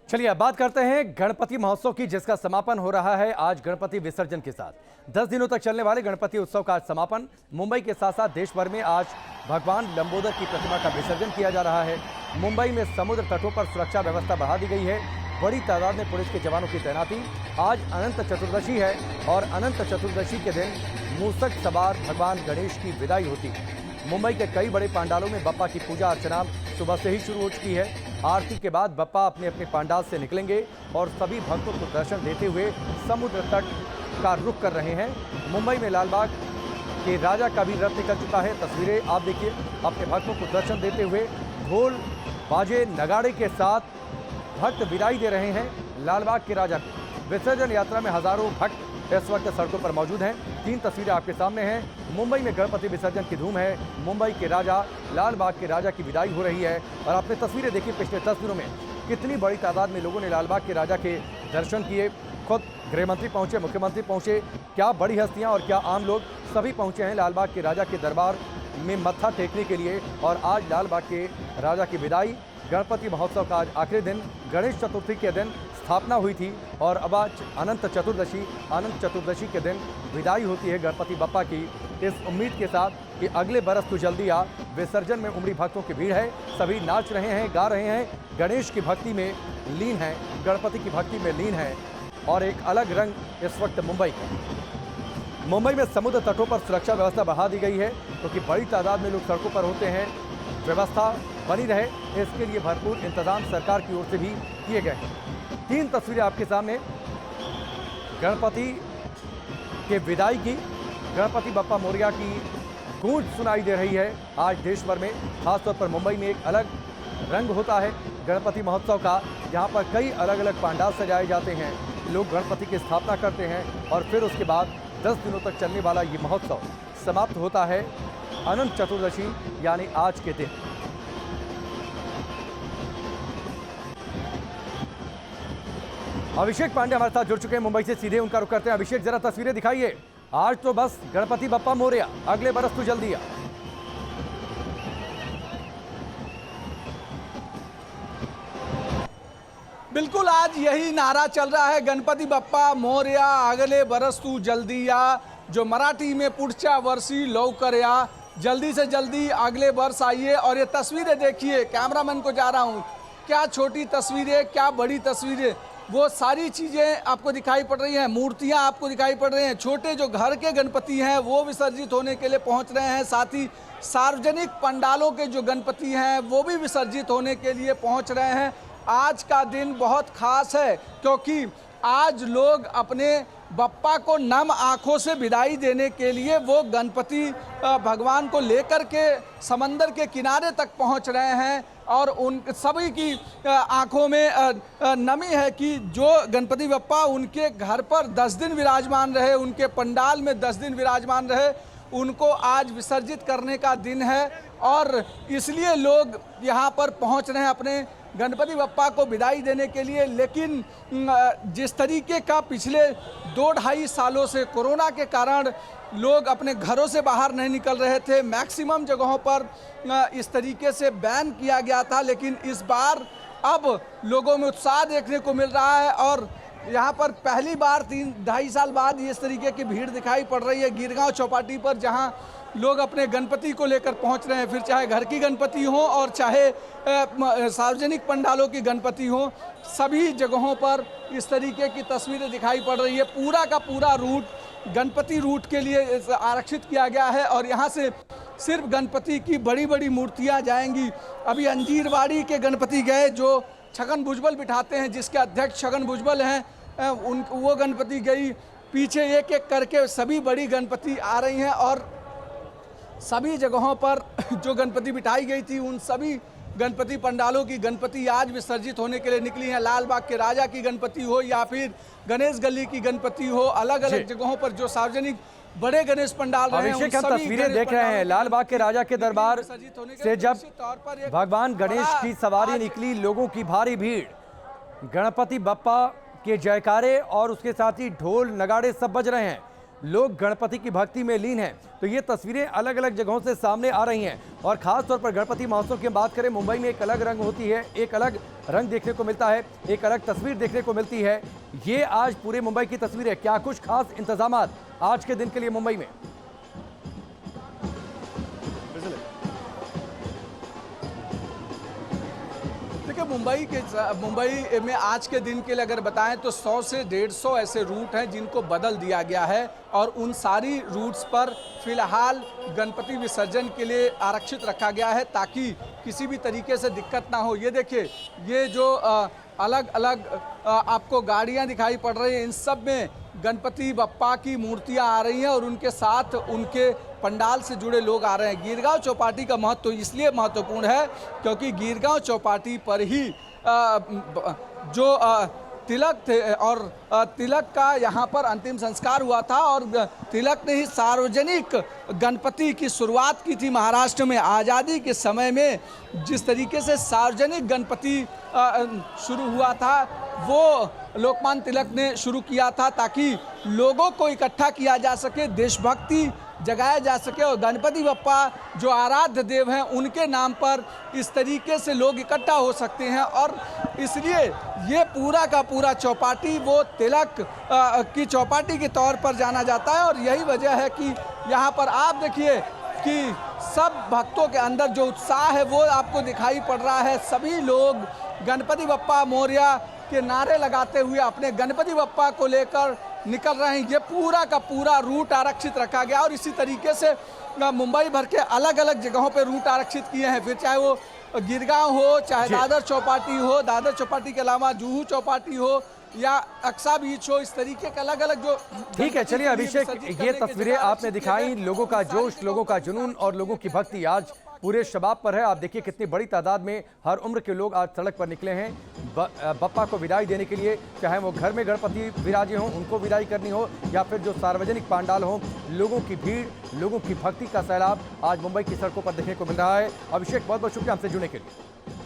चलिए अब बात करते हैं गणपति महोत्सव की, जिसका समापन हो रहा है आज गणपति विसर्जन के साथ। 10 दिनों तक चलने वाले गणपति उत्सव का आज समापन। मुंबई के साथ साथ देश भर में आज भगवान लंबोदर की प्रतिमा का विसर्जन किया जा रहा है। मुंबई में समुद्र तटों पर सुरक्षा व्यवस्था बढ़ा दी गई है। बड़ी तादाद में पुलिस के जवानों की तैनाती। आज अनंत चतुर्दशी है और अनंत चतुर्दशी के दिन मूसक सवार भगवान गणेश की विदाई होती है। मुंबई के कई बड़े पंडालों में बप्पा की पूजा अर्चना सुबह से ही शुरू हो चुकी है। आरती के बाद बप्पा अपने अपने पंडाल से निकलेंगे और सभी भक्तों को दर्शन देते हुए समुद्र तट का रुख कर रहे हैं। मुंबई में लालबाग के राजा का भी रथ निकल चुका है। तस्वीरें आप देखिए, अपने भक्तों को दर्शन देते हुए ढोल बाजे नगाड़े के साथ भक्त विदाई दे रहे हैं लालबाग के राजा को। विसर्जन यात्रा में हजारों भक्त इस वक्त सड़कों पर मौजूद हैं। 3 तस्वीरें आपके सामने हैं। मुंबई में गणपति विसर्जन की धूम है। मुंबई के राजा लालबाग के राजा की विदाई हो रही है और आपने तस्वीरें देखी पिछले 10 दिनों में कितनी बड़ी तादाद में लोगों ने लालबाग के राजा के दर्शन किए। खुद गृहमंत्री पहुंचे, मुख्यमंत्री पहुंचे, क्या बड़ी हस्तियां और क्या आम लोग सभी पहुंचे हैं लालबाग के राजा के दरबार में मत्था टेकने के लिए। और आज लालबाग के राजा की विदाई, गणपति महोत्सव का आज आखिरी दिन, गणेश चतुर्थी के दिन स्थापना हुई थी और अब आज अनंत चतुर्दशी के दिन विदाई होती है गणपति बप्पा की, इस उम्मीद के साथ कि अगले बरस तो जल्दी आ। विसर्जन में उमड़ी भक्तों की भीड़ है, सभी नाच रहे हैं, गा रहे हैं, गणेश की भक्ति में लीन है, गणपति की भक्ति में लीन है और एक अलग रंग इस वक्त मुंबई का। मुंबई में समुद्र तटों पर सुरक्षा व्यवस्था बढ़ा दी गई है क्योंकि बड़ी तादाद में लोग सड़कों पर होते हैं। व्यवस्था बनी रहे इसके लिए भरपूर इंतजाम सरकार की ओर से भी किए गए हैं। 3 तस्वीरें आपके सामने गणपति के विदाई की। गणपति बप्पा मोरिया की गूंज सुनाई दे रही है। आज देश भर में, खासतौर पर मुंबई में एक अलग रंग होता है गणपति महोत्सव का, जहां पर कई अलग अलग पंडाल सजाए जाते हैं। लोग गणपति की स्थापना करते हैं और फिर उसके बाद 10 दिनों तक चलने वाला ये महोत्सव समाप्त होता है अनंत चतुर्दशी यानी आज के दिन। अभिषेक पांडे हमारे साथ जुड़ चुके हैं मुंबई से, सीधे उनका रुख करते हैं। अभिषेक, जरा तस्वीरें दिखाइए। आज तो बस गणपति बप्पा मोरया, अगले बरस तो जल्दी आ। बिल्कुल, आज यही नारा चल रहा है, गणपति बप्पा मोरया, अगले बरस तू जल्दी आ, जो मराठी में पुढच्या वर्षी लवकर या, जल्दी से जल्दी अगले वर्ष आइए। और ये तस्वीरें देखिए, कैमरामैन को जा रहा हूँ, क्या छोटी तस्वीरें, क्या बड़ी तस्वीरें, वो सारी चीज़ें आपको दिखाई पड़ रही हैं। मूर्तियां आपको दिखाई पड़ रही हैं। छोटे जो घर के गणपति हैं वो विसर्जित होने के लिए पहुंच रहे हैं। साथ ही सार्वजनिक पंडालों के जो गणपति हैं वो भी विसर्जित होने के लिए पहुंच रहे हैं। आज का दिन बहुत खास है क्योंकि आज लोग अपने बप्पा को नम आँखों से विदाई देने के लिए वो गणपति भगवान को लेकर के समंदर के किनारे तक पहुंच रहे हैं और उन सभी की आंखों में नमी है कि जो गणपति बप्पा उनके घर पर 10 दिन विराजमान रहे, उनके पंडाल में 10 दिन विराजमान रहे, उनको आज विसर्जित करने का दिन है और इसलिए लोग यहाँ पर पहुँच रहे हैं अपने गणपति बप्पा को विदाई देने के लिए। लेकिन जिस तरीके का पिछले 2-2.5 सालों से कोरोना के कारण लोग अपने घरों से बाहर नहीं निकल रहे थे, मैक्सिमम जगहों पर इस तरीके से बैन किया गया था, लेकिन इस बार अब लोगों में उत्साह देखने को मिल रहा है और यहाँ पर पहली बार 3-2.5 साल बाद इस तरीके की भीड़ दिखाई पड़ रही है गिरगांव चौपाटी पर, जहाँ लोग अपने गणपति को लेकर पहुंच रहे हैं। फिर चाहे घर की गणपति हो और चाहे सार्वजनिक पंडालों की गणपति हो, सभी जगहों पर इस तरीके की तस्वीरें दिखाई पड़ रही है। पूरा का पूरा रूट गणपति रूट के लिए आरक्षित किया गया है और यहाँ से सिर्फ गणपति की बड़ी बड़ी मूर्तियाँ जाएंगी। अभी अंजीरवाड़ी के गणपति गए जो छगन भुजबल बिठाते हैं, जिसके अध्यक्ष छगन भुजबल हैं, वो गणपति गई। पीछे एक एक करके सभी बड़ी गणपति आ रही हैं और सभी जगहों पर जो गणपति बिठाई गई थी उन सभी गणपति पंडालों की गणपति आज विसर्जित होने के लिए निकली हैं। लालबाग के राजा की गणपति हो या फिर गणेश गली की गणपति हो, अलग अलग जगहों पर जो सार्वजनिक बड़े गणेश पंडाल रहे हैं। अभिषेक, हम तस्वीरें देख रहे हैं लालबाग के राजा के दरबार से जब भगवान गणेश की सवारी निकली, लोगों की भारी भीड़, गणपति बप्पा के जयकारे और उसके साथ ही ढोल नगाड़े सब बज रहे हैं। लोग गणपति की भक्ति में लीन हैं। तो ये तस्वीरें अलग अलग जगहों से सामने आ रही हैं और खास तौर पर गणपति महोत्सव की बात करें, मुंबई में एक अलग रंग होती है, एक अलग रंग देखने को मिलता है, एक अलग तस्वीर देखने को मिलती है। ये आज पूरे मुंबई की तस्वीर है। क्या कुछ खास इंतजामात आज के दिन के लिए मुंबई में? देखिए, मुंबई में आज के दिन के लिए अगर बताएं तो 100 से 150 ऐसे रूट हैं जिनको बदल दिया गया है और उन सारी रूट्स पर फिलहाल गणपति विसर्जन के लिए आरक्षित रखा गया है ताकि किसी भी तरीके से दिक्कत ना हो। ये देखिए, ये जो अलग अलग आपको गाड़ियां दिखाई पड़ रही हैं, इन सब में गणपति बप्पा की मूर्तियां आ रही हैं और उनके साथ उनके पंडाल से जुड़े लोग आ रहे हैं। गिरगांव चौपाटी का महत्व इसलिए महत्वपूर्ण है क्योंकि गिरगांव चौपाटी पर ही जो तिलक थे और तिलक का यहाँ पर अंतिम संस्कार हुआ था और तिलक ने ही सार्वजनिक गणपति की शुरुआत की थी। महाराष्ट्र में आज़ादी के समय में जिस तरीके से सार्वजनिक गणपति शुरू हुआ था वो लोकमान्य तिलक ने शुरू किया था ताकि लोगों को इकट्ठा किया जा सके, देशभक्ति जगाया जा सके और गणपति बप्पा जो आराध्य देव हैं उनके नाम पर इस तरीके से लोग इकट्ठा हो सकते हैं। और इसलिए ये पूरा का पूरा चौपाटी वो तिलक की चौपाटी के तौर पर जाना जाता है और यही वजह है कि यहाँ पर आप देखिए कि सब भक्तों के अंदर जो उत्साह है वो आपको दिखाई पड़ रहा है। सभी लोग गणपति बप्पा मोरया के नारे लगाते हुए अपने गणपति बप्पा को लेकर निकल रहे हैं। ये पूरा का पूरा रूट आरक्षित रखा गया और इसी तरीके से मुंबई भर के अलग अलग जगहों पे रूट आरक्षित किए हैं, फिर चाहे वो गिरगांव हो, चाहे दादर चौपाटी हो, दादर चौपाटी के अलावा जुहू चौपाटी हो या अक्सा बीच हो, इस तरीके के अलग अलग जो। ठीक है, चलिए अभिषेक, ये तस्वीरें आपने दिखाई, लोगों का जोश, लोगों का जुनून और लोगों की भक्ति आज पूरे शबाब पर है। आप देखिए कितनी बड़ी तादाद में हर उम्र के लोग आज सड़क पर निकले हैं बप्पा को विदाई देने के लिए, चाहे वो घर में गणपति विराजे हों उनको विदाई करनी हो या फिर जो सार्वजनिक पंडाल हों। लोगों की भीड़, लोगों की भक्ति का सैलाब आज मुंबई की सड़कों पर देखने को मिल रहा है। अभिषेक, बहुत बहुत शुक्रिया हमसे जुड़ने के लिए।